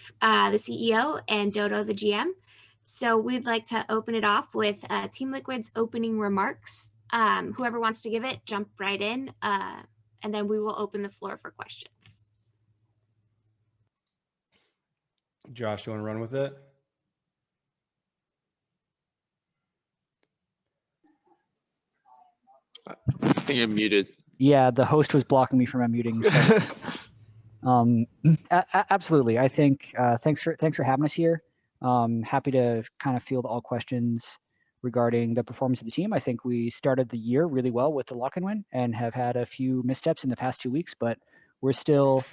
Steve, the CEO, and Dodo, the GM. So we'd like to open it off with Team Liquid's opening remarks. Whoever wants to give it, jump right in, and then we will open the floor for questions. Josh, you want to run with it? I think you're muted. Yeah, the host was blocking me from unmuting. So. Absolutely. I think thanks for having us here. Happy to kind of field all questions regarding the performance of the team. I think we started the year really well with the lock-in win and have had a few missteps in the past 2 weeks, but we're still,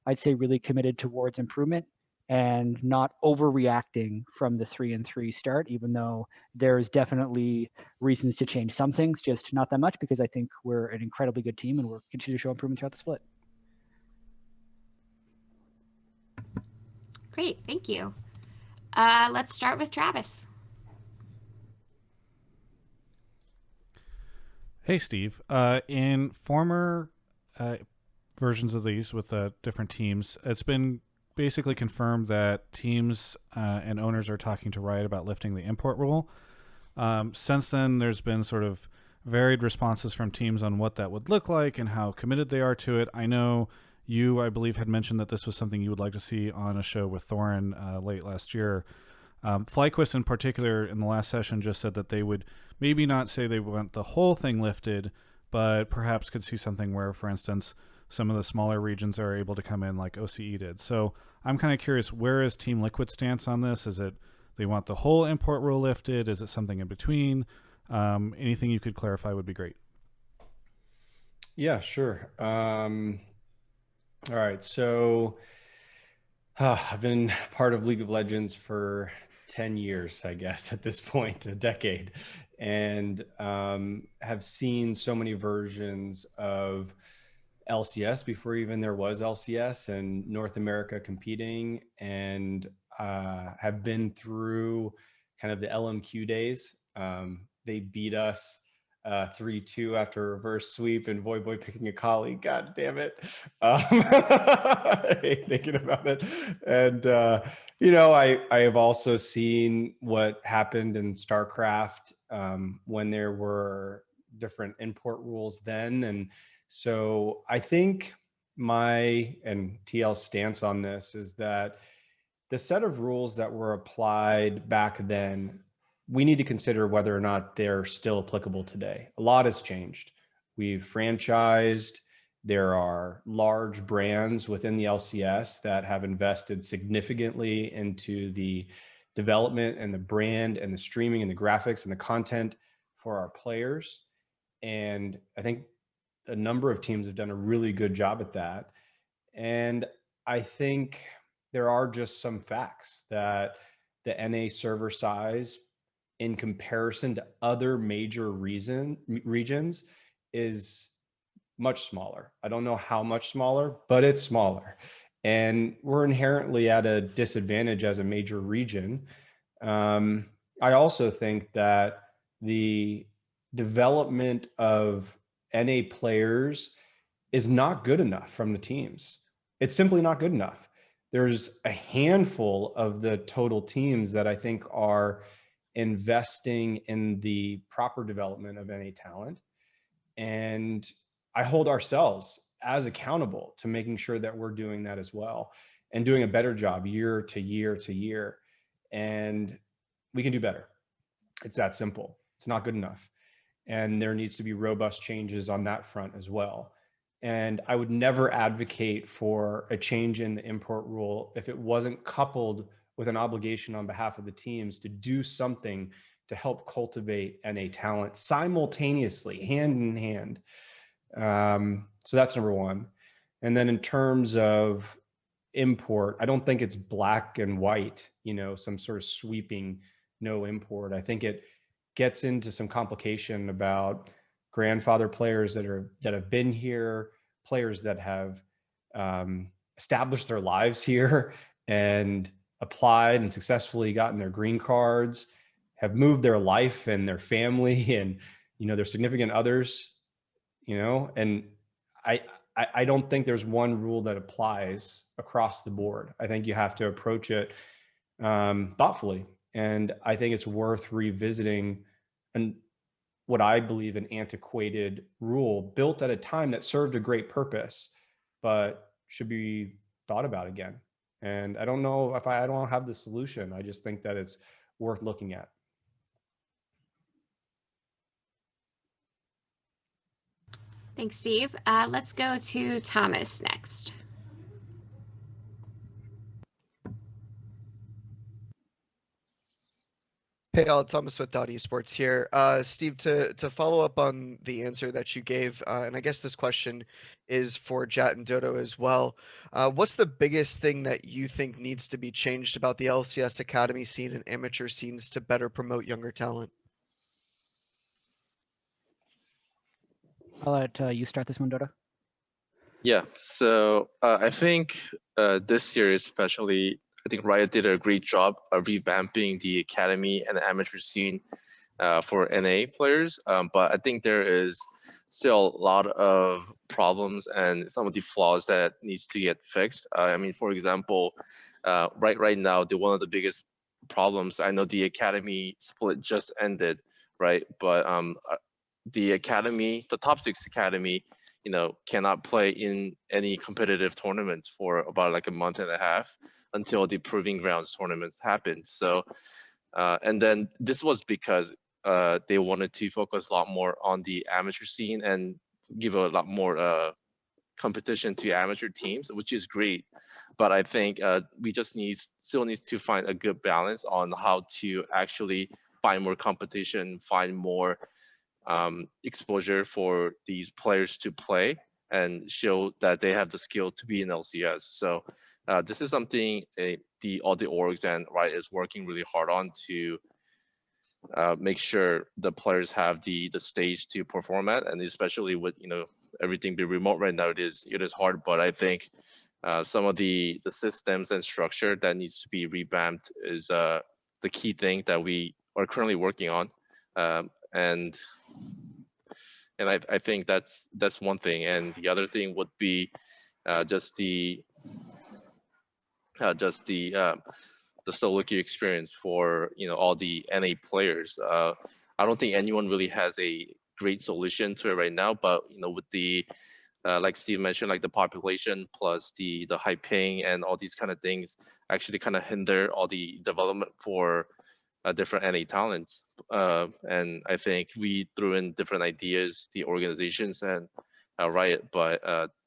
I'd say, really committed towards improvement and not overreacting from the 3-3 start, even though there's definitely reasons to change some things, just not that much, because I think we're an incredibly good team and we're continue to show improvement throughout the split. Great, thank you. Let's start with Travis. Hey, Steve. In former versions of these with different teams, it's been basically confirmed that teams and owners are talking to Riot about lifting the import rule. Since then, there's been sort of varied responses from teams on what that would look like and how committed they are to it. I know you, I believe, had mentioned that this was something you would like to see on a show with Thorin late last year. FlyQuest in particular in the last session just said that they would maybe not say they want the whole thing lifted, but perhaps could see something where, for instance, some of the smaller regions are able to come in like OCE did. So I'm kind of curious, where is Team Liquid's stance on this? Is it they want the whole import rule lifted? Is it something in between? Anything you could clarify would be great. Yeah, sure. All right. So I've been part of League of Legends for 10 years, I guess, at this point, a decade, and have seen so many versions of LCS before even there was LCS and North America competing, and have been through kind of the LMQ days. They beat us 3-2 after a reverse sweep and Voy Boy picking a colleague. God damn it. I hate thinking about it. And, I have also seen what happened in StarCraft when there were different import rules then. And so I think my and TL's stance on this is that the set of rules that were applied back then, we need to consider whether or not they're still applicable today. A lot has changed. We've franchised. There are large brands within the LCS that have invested significantly into the development and the brand and the streaming and the graphics and the content for our players. And I think a number of teams have done a really good job at that. And I think there are just some facts that the NA server size in comparison to other major regions is much smaller. I don't know how much smaller, but it's smaller. And we're inherently at a disadvantage as a major region. I also think that the development of NA players is not good enough from the teams. It's simply not good enough. There's a handful of the total teams that I think are investing in the proper development of NA talent. And I hold ourselves as accountable to making sure that we're doing that as well and doing a better job year to year to year. And we can do better. It's that simple. It's not good enough. And there needs to be robust changes on that front as well. And I would never advocate for a change in the import rule if it wasn't coupled with an obligation on behalf of the teams to do something to help cultivate NA talent simultaneously, hand in hand. So that's number one. And then in terms of import, I don't think it's black and white, some sort of sweeping no import. I think it gets into some complication about grandfather players that have been here, players that have established their lives here and applied and successfully gotten their green cards, have moved their life and their family and their significant others, and I don't think there's one rule that applies across the board. I think you have to approach it thoughtfully. And I think it's worth revisiting what I believe an antiquated rule built at a time that served a great purpose, but should be thought about again. And I don't know if I don't have the solution. I just think that it's worth looking at. Thanks, Steve. Let's go to Thomas next. Hey, all, Thomas with Dot Esports here. Steve, to follow up on the answer that you gave, and I guess this question is for Jatt and Dodo as well. What's the biggest thing that you think needs to be changed about the LCS Academy scene and amateur scenes to better promote younger talent? I'll let you start this one, Dodo. Yeah, so I think this year especially, I think Riot did a great job of revamping the academy and the amateur scene for NA players. But I think there is still a lot of problems and some of the flaws that needs to get fixed. I mean, for example, right now, one of the biggest problems, I know the academy split just ended, right? But the academy, the top 6 academy, cannot play in any competitive tournaments for about like a month and a half until the Proving Grounds tournaments happened. So, and then this was because they wanted to focus a lot more on the amateur scene and give a lot more competition to amateur teams, which is great. But I think we just still need to find a good balance on how to actually find more competition, find more exposure for these players to play and show that they have the skill to be in LCS. So this is something all the orgs and Riot is working really hard on to make sure the players have the stage to perform at, and especially with everything being remote right now, it is hard. But I think some of the systems and structure that needs to be revamped is the key thing that we are currently working on. And I think that's one thing, and the other thing would be just the solo queue experience for all the NA players. I don't think anyone really has a great solution to it right now, but with the like Steve mentioned, like the population plus the high ping and all these kind of things actually kind of hinder all the development for different NA talents. And I think we threw in different ideas, the organizations and Riot, but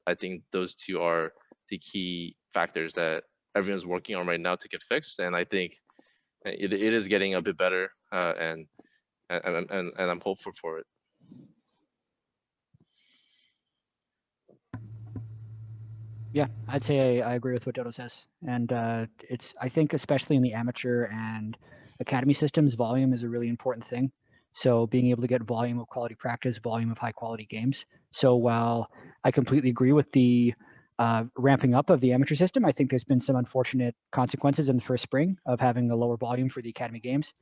I think those two are the key factors that everyone's working on right now to get fixed. And I think it is getting a bit better, and I'm hopeful for it. Yeah, I'd say I agree with what Dodo says. And I think especially in the amateur and academy systems, volume is a really important thing. So being able to get volume of quality practice, volume of high quality games. So while I completely agree with the ramping up of the amateur system, I think there's been some unfortunate consequences in the first spring of having a lower volume for the academy games.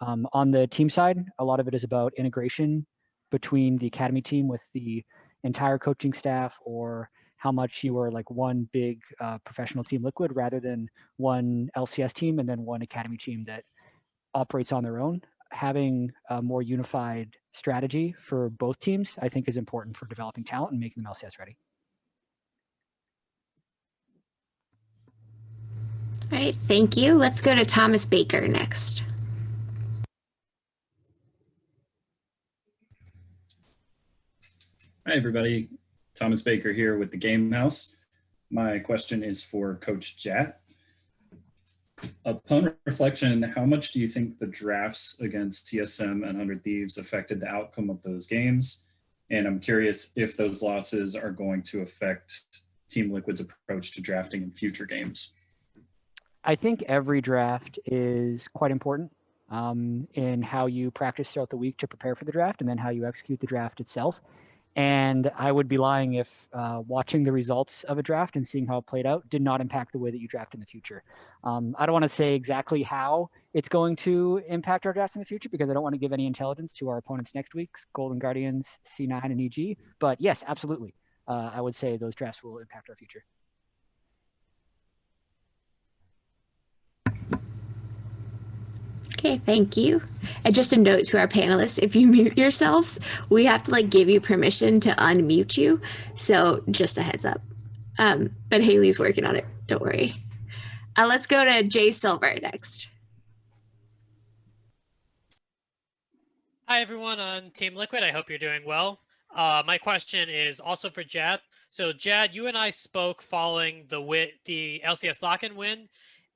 On the team side, a lot of it is about integration between the academy team with the entire coaching staff, or how much you are like one big professional team Liquid rather than one LCS team and then one academy team that operates on their own. Having a more unified strategy for both teams, I think, is important for developing talent and making them LCS ready. All right, thank you. Let's go to Thomas Baker next. Hi, everybody. Thomas Baker here with the Game House. My question is for Coach Jatt. Upon reflection, how much do you think the drafts against TSM and 100 Thieves affected the outcome of those games? And I'm curious if those losses are going to affect Team Liquid's approach to drafting in future games. I think every draft is quite important in how you practice throughout the week to prepare for the draft and then how you execute the draft itself. And I would be lying if watching the results of a draft and seeing how it played out did not impact the way that you draft in the future. I don't want to say exactly how it's going to impact our drafts in the future because I don't want to give any intelligence to our opponents next week's Golden Guardians, C9, and EG. But yes, absolutely. I would say those drafts will impact our future. Okay, thank you. And just a note to our panelists, if you mute yourselves, we have to like give you permission to unmute you. So just a heads up. But Haley's working on it. Don't worry. Let's go to Jay Silver next. Hi, everyone on Team Liquid. I hope you're doing well. My question is also for Jatt. So, Jatt, you and I spoke following the LCS lock-in win,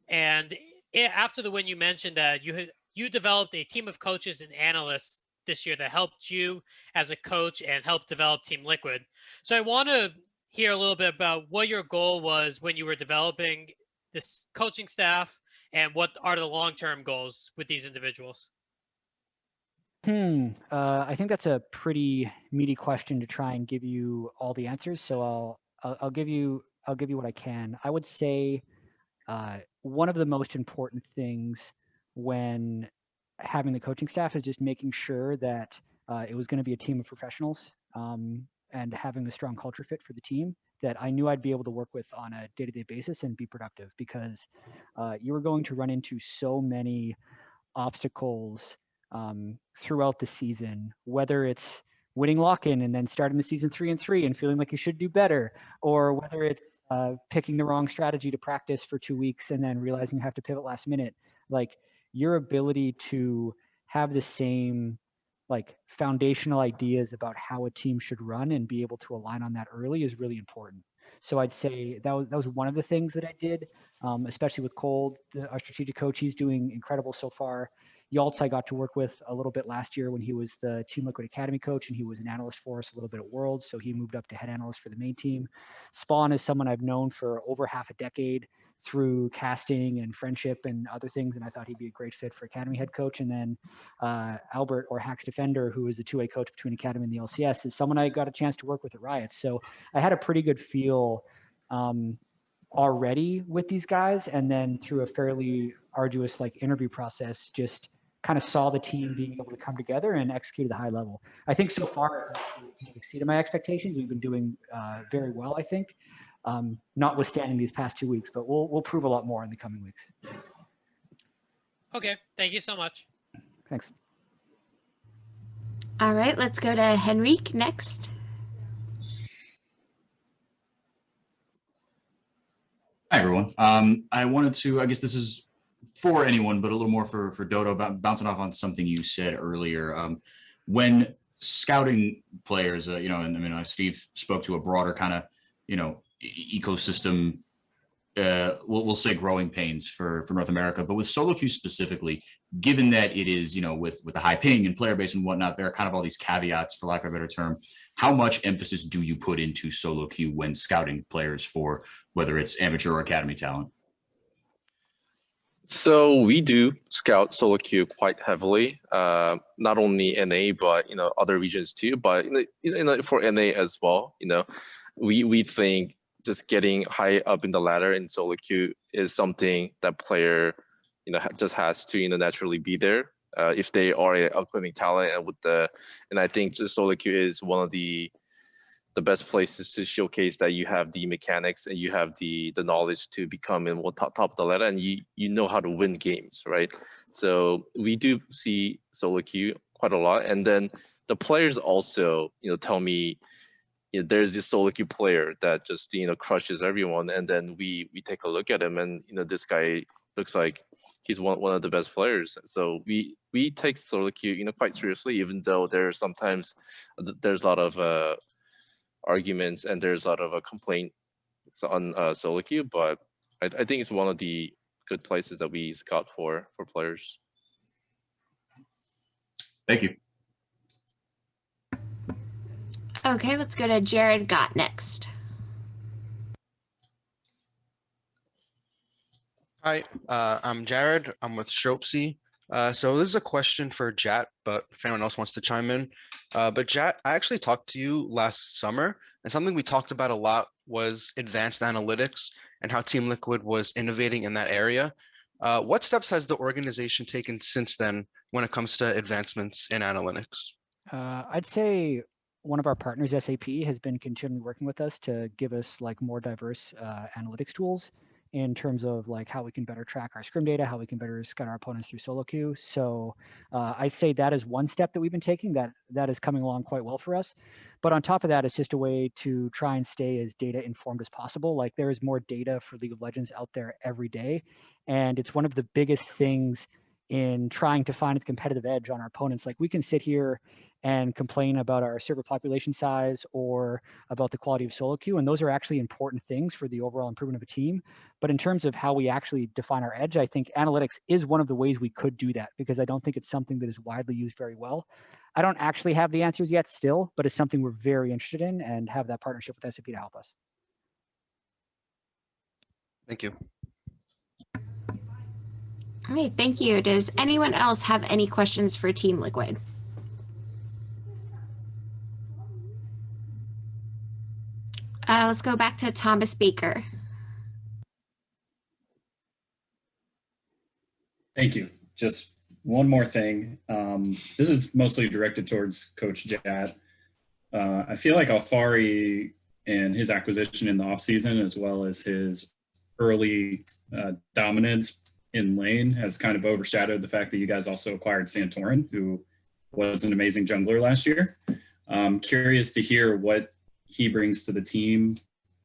and after the win, you mentioned that you developed a team of coaches and analysts this year that helped you as a coach and helped develop Team Liquid. So, I want to hear a little bit about what your goal was when you were developing this coaching staff, and what are the long-term goals with these individuals. I think that's a pretty meaty question to try and give you all the answers. So I'll give you what I can. I would say one of the most important things when having the coaching staff is just making sure that it was going to be a team of professionals and having a strong culture fit for the team that I knew I'd be able to work with on a day-to-day basis and be productive, because you were going to run into so many obstacles throughout the season, whether it's winning lock-in and then starting the season 3-3 and feeling like you should do better, or whether it's picking the wrong strategy to practice for 2 weeks and then realizing you have to pivot last minute. Like, your ability to have the same like foundational ideas about how a team should run and be able to align on that early is really important. So I'd say that was one of the things that I did, especially with Cole, our strategic coach. He's doing incredible so far. Yaltz I got to work with a little bit last year when he was the Team Liquid Academy coach, and he was an analyst for us a little bit at Worlds, so he moved up to head analyst for the main team. Spawn is someone I've known for over half a decade through casting and friendship and other things, and I thought he'd be a great fit for Academy head coach. And then Albert, or Hacks Defender, who is the two-way coach between Academy and the LCS, is someone I got a chance to work with at Riot. So I had a pretty good feel already with these guys, and then through a fairly arduous like interview process, just kind of saw the team being able to come together and execute at a high level. I think so far it's actually exceeded my expectations. We've been doing very well, I think, notwithstanding these past 2 weeks, but we'll prove a lot more in the coming weeks. Okay, thank you so much. Thanks. All right, let's go to Henrique next. Hi, everyone. I wanted to, I guess this is for anyone, but a little more for Dodo, bouncing off on something you said earlier. When scouting players, and I mean, Steve spoke to a broader kind of, ecosystem, we'll say growing pains for North America, but with solo queue specifically, given that it is, with the high ping and player base and whatnot, there are kind of all these caveats, for lack of a better term. How much emphasis do you put into solo queue when scouting players for whether it's amateur or academy talent? So we do scout solo queue quite heavily, not only NA, but other regions too. But for NA as well, we think just getting high up in the ladder in solo queue is something that player just has to naturally be there if they are an upcoming talent, and I think just solo queue is one of the best places to showcase that you have the mechanics and you have the knowledge to become in top of the ladder, and you know how to win games, right? So we do see solo queue quite a lot, and then the players also tell me there's this solo queue player that just crushes everyone, and then we take a look at him, and this guy looks like he's one of the best players. So we take solo queue quite seriously, even though there's sometimes there's a lot of arguments and there's a lot of complaint on solo queue, but I think it's one of the good places that we scout for players. Thank you. Okay, let's go to Jared Gott next. Hi, I'm Jared. I'm with Shropsy. So this is a question for Jatt, but if anyone else wants to chime in. But Jatt, I actually talked to you last summer, and something we talked about a lot was advanced analytics and how Team Liquid was innovating in that area. What steps has the organization taken since then when it comes to advancements in analytics? I'd say one of our partners, SAP, has been continually working with us to give us like more diverse analytics tools in terms of like how we can better track our scrim data, how we can better scout our opponents through solo queue. So I'd say that is one step that we've been taking that is coming along quite well for us. But on top of that, it's just a way to try and stay as data informed as possible. Like there is more data for League of Legends out there every day. And it's one of the biggest things in trying to find a competitive edge on our opponents. Like we can sit here and complain about our server population size or about the quality of solo queue. And those are actually important things for the overall improvement of a team. But in terms of how we actually define our edge, I think analytics is one of the ways we could do that, because I don't think it's something that is widely used very well. I don't actually have the answers yet still, but it's something we're very interested in and have that partnership with SAP to help us. Thank you. All right, thank you. Does anyone else have any questions for Team Liquid? Let's go back to Thomas Baker. Thank you. Just one more thing. This is mostly directed towards Coach Jatt. I feel like Alfari and his acquisition in the offseason, as well as his early dominance in lane, has kind of overshadowed the fact that you guys also acquired Santorin, who was an amazing jungler last year. Curious to hear what he brings to the team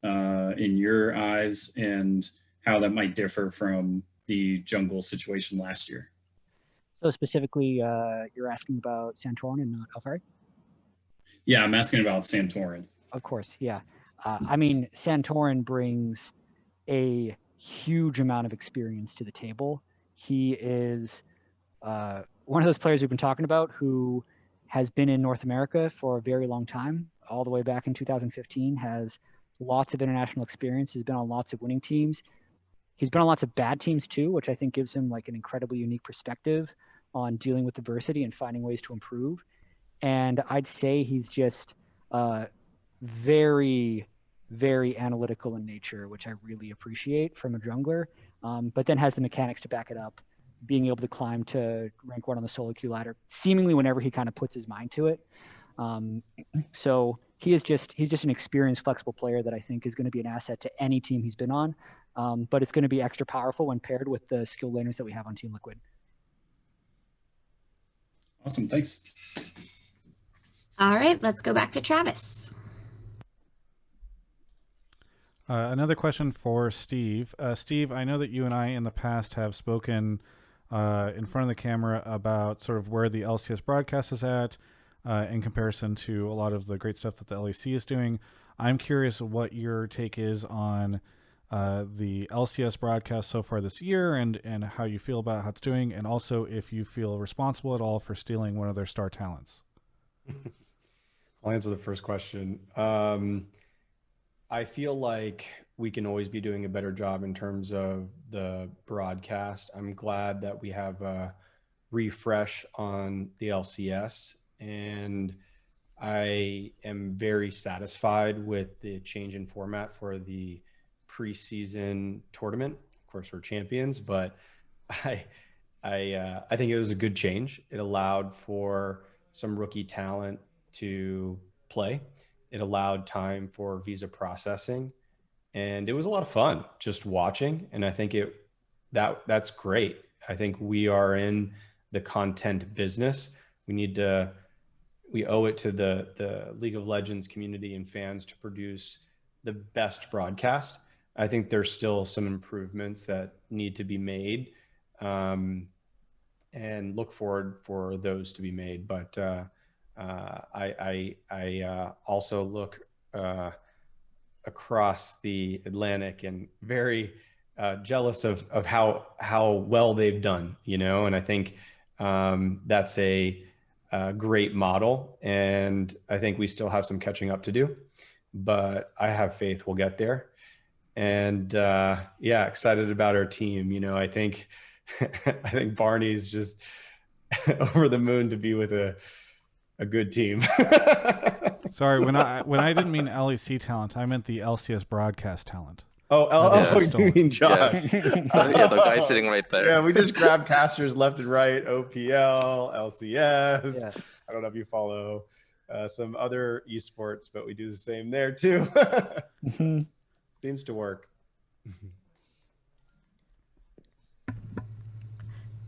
in your eyes and how that might differ from the jungle situation last year. So specifically, you're asking about Santorin and not Alfari? Yeah, I'm asking about Santorin. Of course, yeah. I mean, Santorin brings a huge amount of experience to the table. He is one of those players we've been talking about who has been in North America for a very long time, all the way back in 2015, has lots of international experience, has been on lots of winning teams. He's been on lots of bad teams too, which I think gives him like an incredibly unique perspective on dealing with adversity and finding ways to improve. And I'd say he's just very, very analytical in nature, which I really appreciate from a jungler, but then has the mechanics to back it up, being able to climb to rank 1 on the solo queue ladder, seemingly whenever he kind of puts his mind to it. So he's just an experienced, flexible player that I think is going to be an asset to any team he's been on, but it's going to be extra powerful when paired with the skilled laners that we have on Team Liquid. Awesome, thanks. All right, let's go back to Travis. Another question for Steve. Steve, I know that you and I in the past have spoken in front of the camera about sort of where the LCS broadcast is at in comparison to a lot of the great stuff that the LEC is doing. I'm curious what your take is on the LCS broadcast so far this year and how you feel about how it's doing, and also if you feel responsible at all for stealing one of their star talents. I'll answer the first question. I feel like we can always be doing a better job in terms of the broadcast. I'm glad that we have a refresh on the LCS, and I am very satisfied with the change in format for the preseason tournament. Of course, we're champions, but I think it was a good change. It allowed for some rookie talent to play. It allowed time for visa processing, and it was a lot of fun just watching. And I think that's great. I think we are in the content business. We owe it to the League of Legends community and fans to produce the best broadcast. I think there's still some improvements that need to be made, and look forward for those to be made. But I also look across the Atlantic and very jealous of how well they've done, and I think that's a great model, and I think we still have some catching up to do, but I have faith we'll get there. And excited about our team. I think Barney's just over the moon to be with a good team. Sorry, when I didn't mean LEC talent, I meant the LCS broadcast talent. You mean Josh? Yeah, the guy sitting right there. Yeah, we just grab casters left and right, OPL, LCS. Yeah. I don't know if you follow some other esports, but we do the same there too. Seems to work.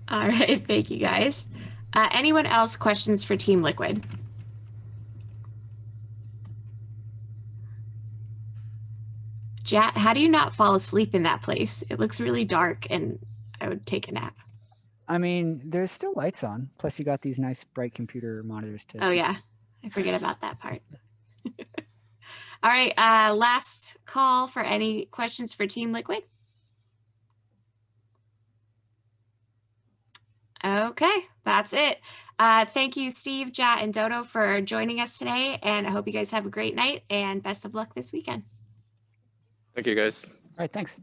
All right, thank you guys. Anyone else questions for Team Liquid? Jatt, how do you not fall asleep in that place? It looks really dark and I would take a nap. I mean, there's still lights on. Plus, you got these nice bright computer monitors to. Oh yeah, I forget about that part. All right, last call for any questions for Team Liquid. Okay, that's it. Thank you, Steve, Jatt, and Dodo for joining us today, and I hope you guys have a great night and best of luck this weekend. Thank you, guys. All right, thanks.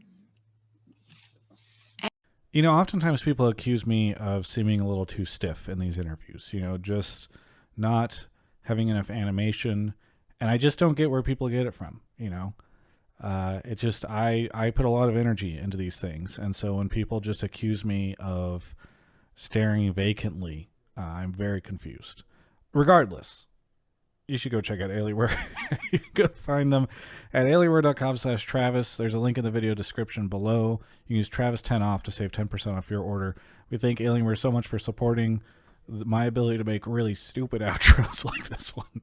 You know, oftentimes people accuse me of seeming a little too stiff in these interviews, you know, just not having enough animation, and I just don't get where people get it from, you know. It's just, I put a lot of energy into these things, and so when people just accuse me of staring vacantly, I'm very confused. Regardless, you should go check out Alienware. You can go find them at alienware.com/Travis. There's a link in the video description below. You can use Travis10 off to save 10% off your order. We thank Alienware so much for supporting my ability to make really stupid outros like this one.